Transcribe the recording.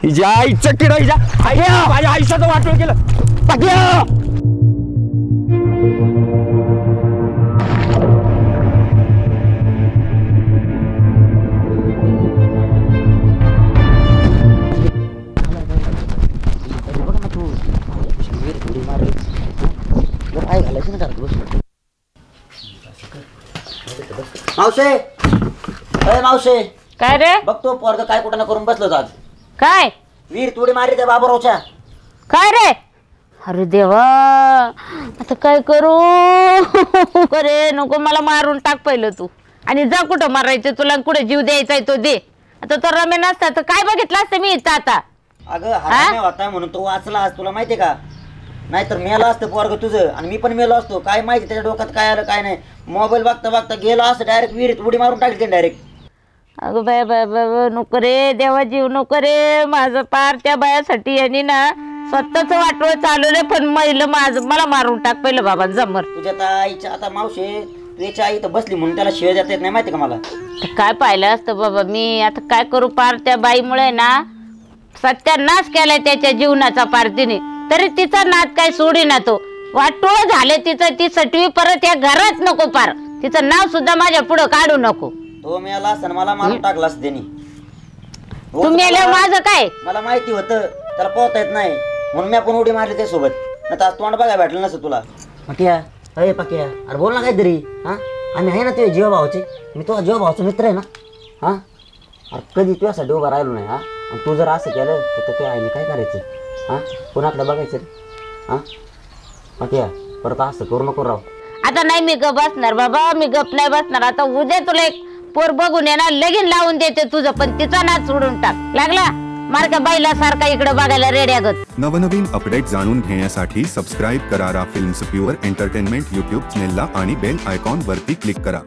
हिच्या आईचं किडा हिच्या माझ्या आयुष्याचं वाटोळ केलं पक्या. मावशे अरे मावशे काय रे? बघतो पोरग काय कुठं ना करून बसलो आज. काय वीर तुडी मारी त्या बाबूरावच्या. काय रे? अरे देवा आता काय करू? अरे नको मला मारून टाक पहिलं तू आणि जा कुठं मारायचं तुला कुठे जीव द्यायचा तो दे. आता तो रमे नसता तर काय बघितलं असतं मी इथं आता. अगं हा होता म्हणून तो वाचला आज तुला माहितीये का? नाहीतर मेला असतं पोरग तुझं आणि मी पण मेलो असतो. काय माहिती त्याच्या डोक्यात काय आलं काय नाही. मोबाईल बघता बघता गेलो असं डायरेक्ट विहिरीत उडी मारून टाकली डायरेक्ट. अगं बाय बाय बाय नको रे देवा जीव नको रे माझं पार त्या बायासाठी यांनी ना स्वतःच वाटोळ चालवलं पण महिलं माझं मला मारून टाक पहिलं बाबा जमर. तुझ्या आईच्या आता मावशे तुझ्या आई तर बसली म्हणून त्याला शिवाय देता येत नाही माहिती का मला. काय पाहिलं असतं बाबा मी आता काय करू पार त्या बाईमुळे ना सत्यानाश केलाय त्याच्या जीवनाचा पार तिने तरी तिचा नाद काय सोडी ना तो वाटोळ झाले तिचं ती सटवी परत या घरात नको पार तिचं नाव सुद्धा माझ्या पुढं काढू नको. तो मेला असताना मला मारून टाकला असं त्यांनी. तू मेल्यावर माझं काय? मला माहिती होतं त्याला पोहता येत नाही म्हणून मी आपण उडी मारली त्यासोबत. नाही आज तोंड बघायला भेटलं नसतं तुला. पक्या अरे पक्या अरे बोल ना काहीतरी. हा आम्ही आहे ना तुझे जीवा भावाचे. मी तुझा जीवा भावाचा मित्र आहे ना. हा अरे कधी तुझ्यासाठी उभा राहिलो नाही. हा आणि तू जर असं केलं तर ते आईने काय करायचं? हा कोणाकडे बघायचं रे? हा पक्या परत असं करू नको राव. आता नाही मी गप बसणार बाबा मी गप नाही बसणार. आता उद्या तुला एक पोर बघून येणार लगीन लावून देते तुझं पण तिचा नाच सोडून टाक. लागला मार्का बाईला सारखा इकडे बघायला रेड्यागत. नवनवीन अपडेट जाणून घेण्यासाठी सबस्क्राईब करा फिल्म्स प्युअर एंटरटेनमेंट यूट्यूब चॅनेलला आणि बेल आयकॉन वरती क्लिक करा.